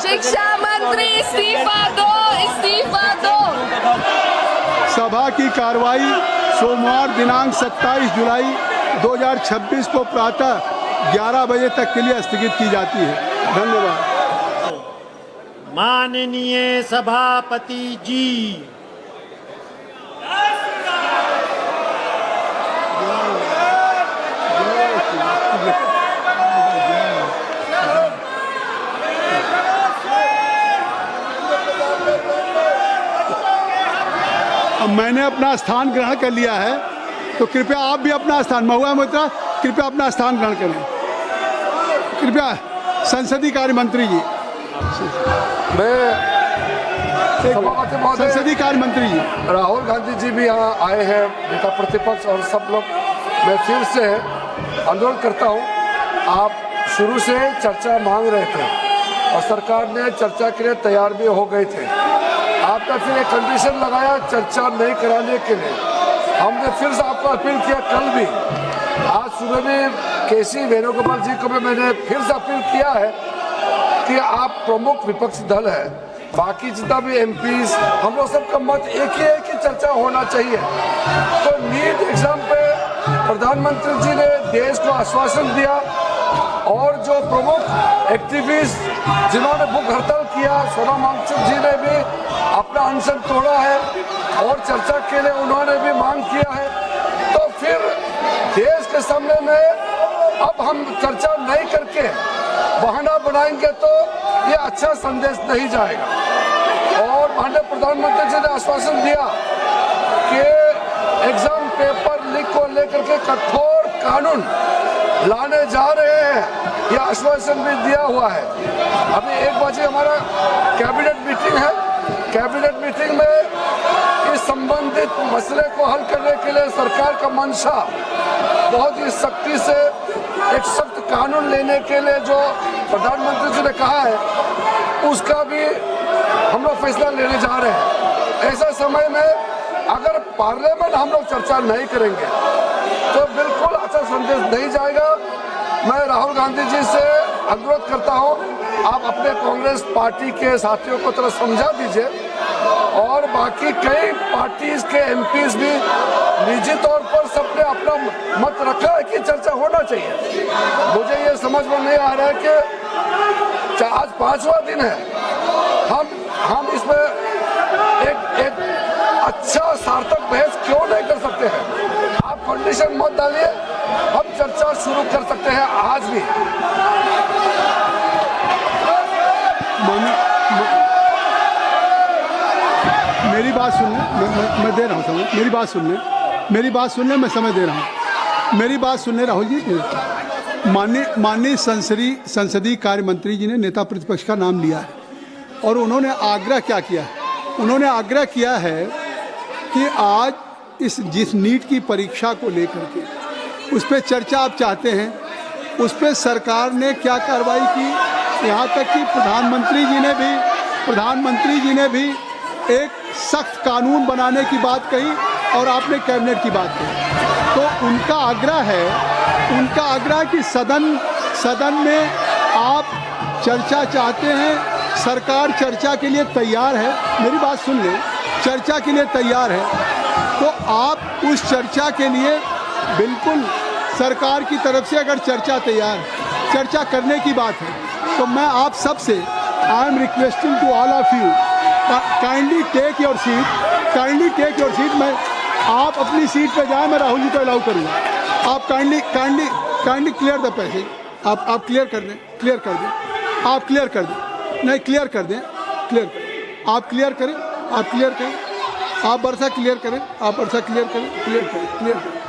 शिक्षा मंत्री इस्तीफा दो, इस्तीफा दो। सभा की कार्रवाई सोमवार दिनांक 27 जुलाई 2026 को प्रातः 11 बजे तक के लिए स्थगित की जाती है। धन्यवाद। माननीय सभापति जी, अब मैंने अपना स्थान ग्रहण कर लिया है, तो कृपया आप भी अपना स्थान, महुआ मोहित्रा कृपया अपना स्थान ग्रहण करें। कृपया संसदीय कार्य मंत्री जी, संसदीय कार्य मंत्री जी, राहुल गांधी जी भी यहाँ आए हैं, नेता प्रतिपक्ष और सब लोग। मैं फिर से अनुरोध करता हूँ, आप शुरू से चर्चा मांग रहे थे और सरकार ने चर्चा के लिए तैयार भी हो गए थे। आपने फिर एक कंडीशन लगाया चर्चा नहीं कराने के लिए। हमने फिर से आपको अपील किया, कल भी, आज सुबह में केसी वेणुगोपाल जी को भी मैंने फिर से अपील किया है कि आप प्रमुख विपक्षी दल है, बाकी जितना भी एमपीज, हम लोग सबका मत एक ही है कि चर्चा होना चाहिए। तो नीट एग्जाम पे प्रधानमंत्री जी ने देश को आश्वासन दिया और जो प्रमुख एक्टिविस्ट जिन्होंने भूख हड़ताल किया, सोनम वांगचुक जी ने भी अपना अनशन तोड़ा है और चर्चा के लिए उन्होंने भी मांग किया है। तो फिर देश के सामने में अब हम चर्चा नहीं करके बहाना बनाएंगे तो ये अच्छा संदेश नहीं जाएगा। और माननीय प्रधानमंत्री जी ने आश्वासन दिया कि एग्जाम पेपर लीक को लेकर के कठोर कानून लाने जा रहे हैं, यह आश्वासन भी दिया हुआ है। अभी 1 बजे हमारा कैबिनेट मीटिंग है। कैबिनेट मीटिंग में इस संबंधित मसले को हल करने के लिए सरकार का मंशा बहुत ही सख्ती से एक सख्त कानून लेने के लिए जो प्रधानमंत्री जी ने कहा है, उसका भी हम लोग फैसला लेने जा रहे हैं। ऐसा समय में अगर पार्लियामेंट हम लोग चर्चा नहीं करेंगे तो बिल्कुल अच्छा संदेश नहीं जाएगा। मैं राहुल गांधी जी से अनुरोध करता हूं, आप अपने कांग्रेस पार्टी के साथियों को थोड़ा समझा दीजिए और बाकी कई पार्टीज के एमपीज भी निजी तौर पर सबने अपना मत रखा है कि चर्चा होना चाहिए। मुझे ये समझ में नहीं आ रहा है कि आज 5वां दिन है, हम इसमें एक अच्छा सार्थक बहस क्यों नहीं कर सकते हैं? आप कंडीशन मत डालिए, हम चर्चा शुरू कर सकते हैं आज भी। मेरी बात सुनने, मैं दे रहा हूँ समय, मेरी बात सुनने मैं समय दे रहा हूँ। मेरी बात सुनने राहुल जी, माननीय संसदीय कार्य मंत्री जी ने नेता प्रतिपक्ष का नाम लिया है और उन्होंने आग्रह क्या किया है? उन्होंने आग्रह किया है कि आज जिस नीट की परीक्षा को लेकर के उस पर चर्चा आप चाहते हैं, उस पर सरकार ने क्या कार्रवाई की, यहाँ तक कि प्रधानमंत्री जी ने भी एक सख्त कानून बनाने की बात कही और आपने कैबिनेट की बात कही। तो उनका आग्रह कि सदन में आप चर्चा चाहते हैं, सरकार चर्चा के लिए तैयार है। मेरी बात सुन लें, चर्चा के लिए तैयार है तो आप उस चर्चा के लिए बिल्कुल सरकार की तरफ से अगर चर्चा करने की बात है तो मैं आप सब से I am requesting to all of you, kindly take your seat. मैं आप अपनी सीट पे जाएं, मैं राहुल जी को अलाउ करूँगा। आप काइंडली क्लियर द पैसेज। आप क्लियर कर दें, आप क्लियर कर दें, नहीं क्लियर कर दें, आप क्लियर करें, आप बरसा क्लियर करें, क्लियर करें।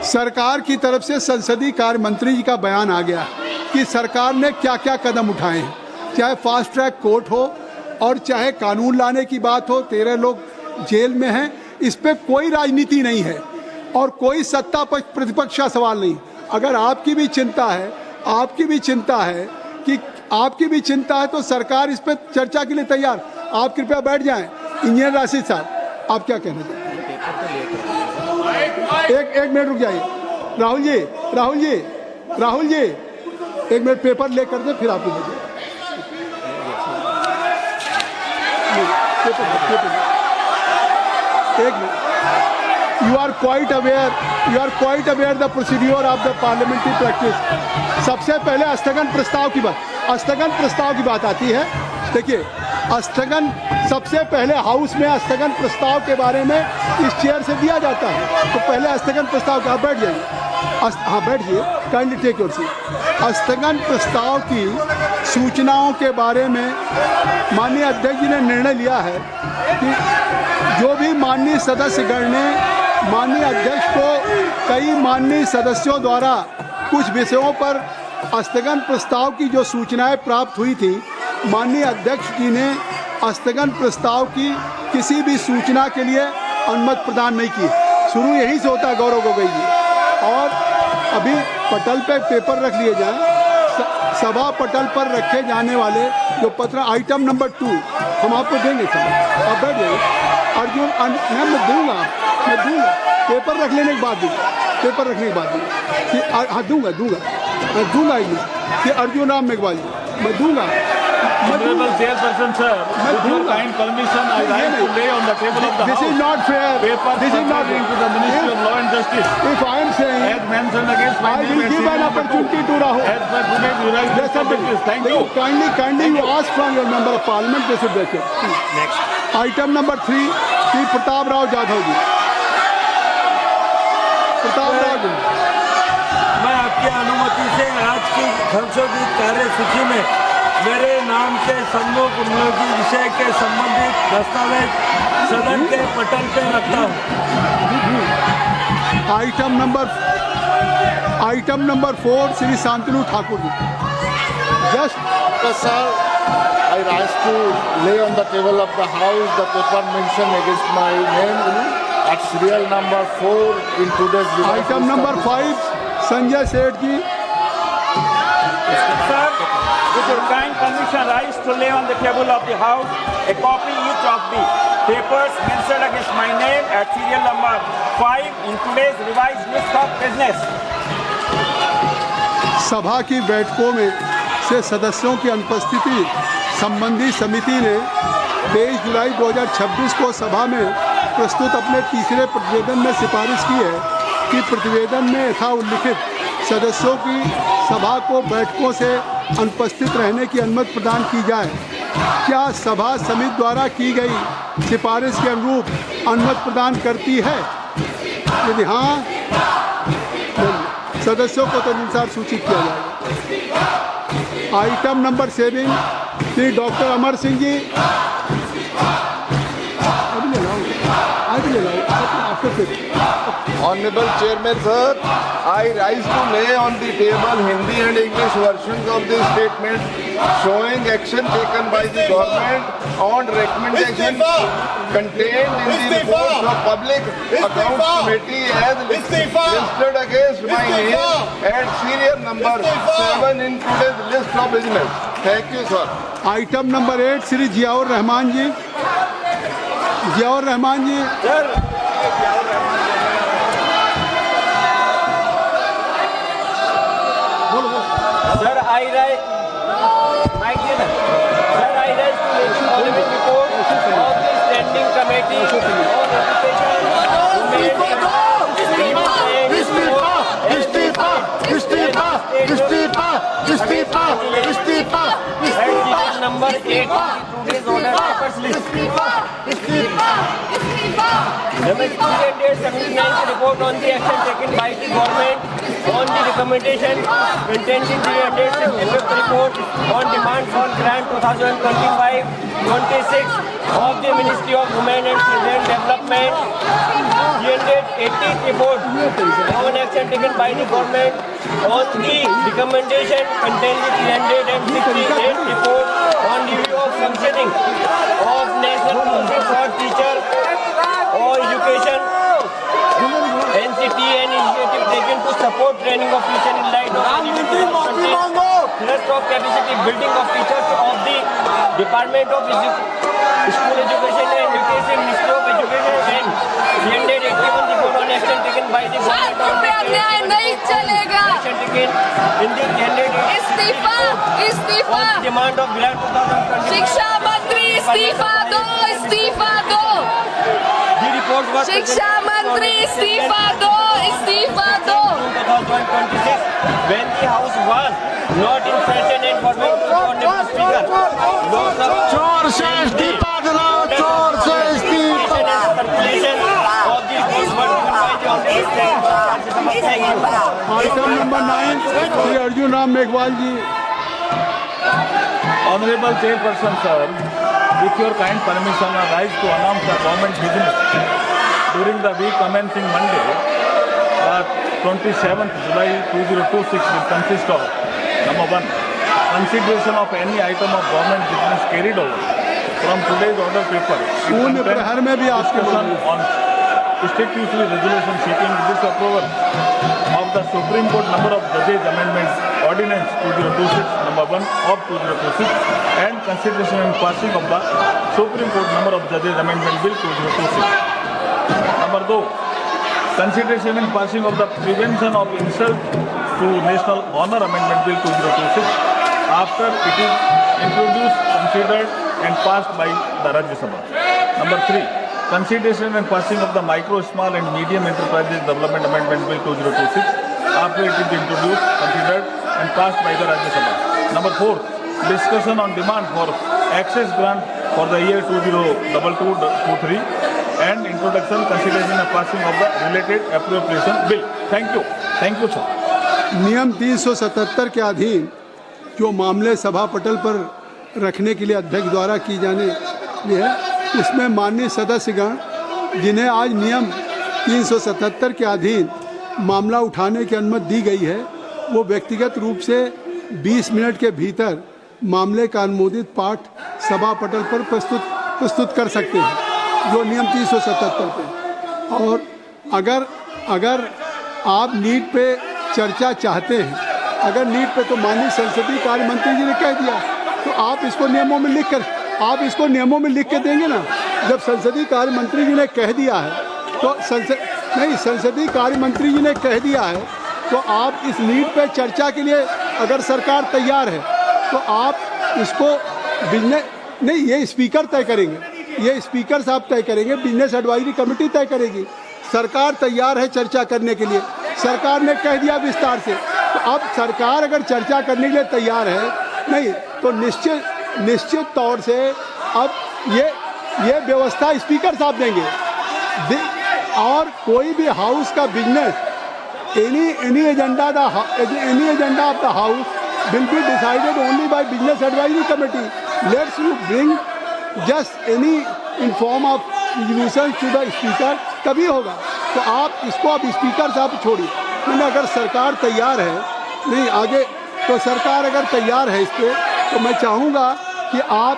सरकार की तरफ से संसदीय कार्य मंत्री जी का बयान आ गया कि सरकार ने क्या क्या कदम उठाए हैं, चाहे फास्ट ट्रैक कोर्ट हो और चाहे कानून लाने की बात हो। 13 लोग जेल में हैं, इस पे कोई राजनीति नहीं है और कोई सत्ता पक्ष प्रतिपक्ष का सवाल नहीं। अगर आपकी भी चिंता है तो सरकार इस पर चर्चा के लिए तैयार। आप कृपया बैठ जाएं। इंजीनियर राशिद साहब, आप क्या कहना चाहते हैं? एक मिनट रुक जाइए। राहुल जी, राहुल जी, एक मिनट पेपर ले कर दे, फिर आपको दे दें। एक minute. You are quite aware the procedure of the parliamentary practice। सबसे पहले स्थगन प्रस्ताव की बात आती है। देखिए, स्थगन सबसे पहले हाउस में स्थगन प्रस्ताव के बारे में इस चेयर से दिया जाता है। तो पहले स्थगन प्रस्ताव का, बैठ जाइए, हाँ बैठिए, काइंडली टेक योर सीट। स्थगन प्रस्ताव की सूचनाओं के बारे में माननीय अध्यक्ष जी ने निर्णय लिया है कि जो भी माननीय सदस्यगण ने माननीय अध्यक्ष को कई माननीय सदस्यों द्वारा कुछ विषयों पर स्थगन प्रस्ताव की जो सूचनाएं प्राप्त हुई थी, माननीय अध्यक्ष जी ने स्थगन प्रस्ताव की किसी भी सूचना के लिए अनुमति प्रदान नहीं की। शुरू यहीं से होता है गौरव गोगोई जी। और अभी पटल पे पेपर रख लिए जाएं, सभा पटल पर रखे जाने वाले जो पत्र आइटम नंबर 2 हम आपको देंगे सर, आप बैठ जाइए। अर्जुन, मैं दूंगा पेपर रख लेने के बाद दूंगा, पेपर रखने के बाद दूंगा, हाँ दूंगा कि अर्जुन राम मेघवाल जी मैं दूंगा। Honorable Chairperson, sir, with your kind permission, I rise to lay on the table of the This House is not fair. papers This is not pertaining to the Ministry of Law and Justice. If I am saying, As mentioned against my I name will as give an serial number opportunity 2. to Rahul. As per today's jurisdiction Yes, sir, justice. Thank you. Kindly you ask from your member of parliament, they should break it. Next. Item number 3, Sri Pratap Rao Jadhav जी। प्रताप राव जी, मैं आपकी अनुमति से आज की संशोधित कार्यसूची में मेरे नाम के सम्मुख उपयोगी विषय के संबंधित दस्तावेज सदन के पटल पे रखता हूँ। Item number 4 Shri Shantanu Thakur ji. Just Sir, I rise to lay on the table of the House the paper mentioned against my name at serial number 4 in today's revised item number 5 Sanjay Seth ji. Sir, with your kind permission, rise to lay on the table of the House a copy each of the papers mentioned against my name at serial number 5 in today's revised list of business. सभा की बैठकों में से सदस्यों की अनुपस्थिति संबंधी समिति ने 23 जुलाई 2026 को सभा में प्रस्तुत अपने तीसरे प्रतिवेदन में सिफारिश की है कि प्रतिवेदन में यथा उल्लिखित सदस्यों की सभा को बैठकों से अनुपस्थित रहने की अनुमति प्रदान की जाए। क्या सभा समिति द्वारा की गई सिफारिश के अनुरूप अनुमति प्रदान करती है? यदि हाँ, सदस्यों को तदनुसार सूचित किया जाएगा। Item number 7 Shri doctor Amar Singh ji. Honorable Chairman, sir, I rise to lay on the table Hindi and English versions of the statement showing action taken by the government on recommendation contained in the reports of Public Accounts Committee as listed against my name at serial number 7 in today's list of business. Thank you, sir. Item number 8 Shri Ziaur Rahman ji. Ziaur Rahman ji. Sir, I rise to lay the following report of the standing committee on education number 8 today's order papers list. Number 379 report on the action taken by the government on the recommendation contained in the attached effect report on demand for grant 2025-26 of the Ministry of Women and Children Development. 380th report on action taken by the government on the recommendation contained in 368th report on review of functioning of National Council for Teacher or Education NCT and initiative taken to support training of teacher in light of thrust of capacity building of teachers of the Department of School Education and Education, Ministry of Education and 381 report on action taken by the government छात्रों पे अन्याय नहीं चलेगा। action taken in the candidate इस्तीफा, इस्तीफा। on demand of July 2020. शिक्षा मंत्री इस्तीफा दो, इस्तीफा दो। The report was शिक्षा मंत्री इस्तीफा दो, इस्तीफा दो। 2026 when the house was not in session and forming to the honorable speaker. Lok Sabha चोर से इस्तीफा दिलाओ, चोर से इस्तीफा। circulation of the report was given by the honorable speaker. Thank you. Item number 9 Shri Arjun Ram Meghwal ji. Honorable Chairperson, sir, with your kind permission, I rise to announce the government business during the week commencing Monday, 27th July 2026 will consist of number 1, consideration of any item of government business carried over from today's order paper. शून्य प्रहर में भी आपके Discussion on statutory resolution seeking disapproval of the Supreme Court number of judges amendment ordinance 2026 number 1 of 2026 and consideration and passing of the Supreme Court number of judges amendment bill 2026. Number 2, consideration and passing of the prevention of insult to national honor amendment bill 2026 after it is introduced, considered and passed by the Rajya Sabha. Number 3, consideration and passing of the micro, small and medium enterprises development amendment bill 2026 after it is introduced, considered and passed by the Rajya Sabha. Number 4, discussion on demand for access grant for the year 2022-23 and introduction, consideration and passing of the related appropriation bill. Thank you. Thank you, sir. नियम 377 के अधीन जो मामले सभा पटल पर रखने के लिए अध्यक्ष द्वारा की जाने है, उसमें माननीय सदस्यगण जिन्हें आज नियम 377 के अधीन मामला उठाने की अनुमति दी गई है, वो व्यक्तिगत रूप से 20 मिनट के भीतर मामले का अनुमोदित पाठ सभा पटल पर प्रस्तुत कर सकते हैं, जो नियम 377 पे। और अगर आप नीट पे चर्चा चाहते हैं, अगर नीट पे, तो माननीय संसदीय कार्य मंत्री जी ने कह दिया, तो आप इसको नियमों में लिख के देंगे ना। जब संसदीय कार्य मंत्री जी ने कह दिया है, तो संसदीय कार्य मंत्री जी ने कह दिया है, तो आप इस नीट पे चर्चा के लिए अगर सरकार तैयार है, तो आप इसको ये स्पीकर तय करेंगे, ये स्पीकर साहब तय करेंगे, बिजनेस एडवाइजरी कमेटी तय करेगी। सरकार तैयार है चर्चा करने के लिए, सरकार ने कह दिया विस्तार से। तो अब सरकार अगर चर्चा करने के लिए तैयार है, नहीं तो निश्चित तौर से अब ये व्यवस्था स्पीकर साहब देंगे। और कोई भी हाउस का business any agenda of the house will be decided only by business advisory committee. Let's you bring just any in form of resolution to the speaker, तभी होगा। तो आप इसको अब स्पीकर साहब छोड़िए। मैंने अगर सरकार तैयार है, नहीं आगे तो सरकार अगर तैयार है इस पर, तो मैं चाहूँगा कि आप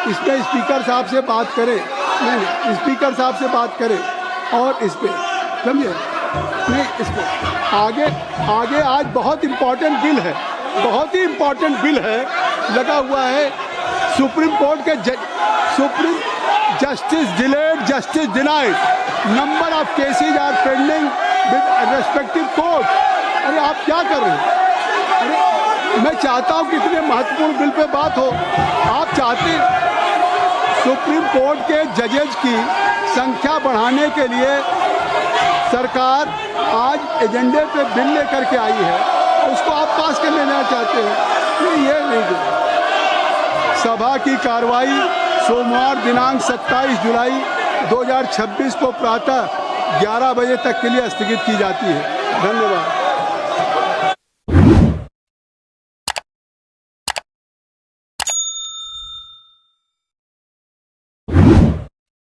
इसमें स्पीकर साहब से बात करें, नहीं स्पीकर साहब से बात करें और इस पर समझे, नहीं इस पर आगे आज बहुत इम्पोर्टेंट बिल है, बहुत ही इम्पोर्टेंट बिल है लगा हुआ है। सुप्रीम कोर्ट के supreme justice delayed, justice denied, number of cases are pending with respective court. अरे आप क्या कर रहे हैं? अरे मैं चाहता हूँ कि इतने महत्वपूर्ण बिल पे बात हो। आप चाहते सुप्रीम कोर्ट के जजेज की संख्या बढ़ाने के लिए सरकार आज एजेंडे पे बिल लेकर के आई है, उसको आप पास कर लेना चाहते हैं। नहीं, ये नहीं। सभा की कार्रवाई सोमवार दिनांक 27 जुलाई 2026 को प्रातः 11 बजे तक के लिए स्थगित की जाती है। धन्यवाद।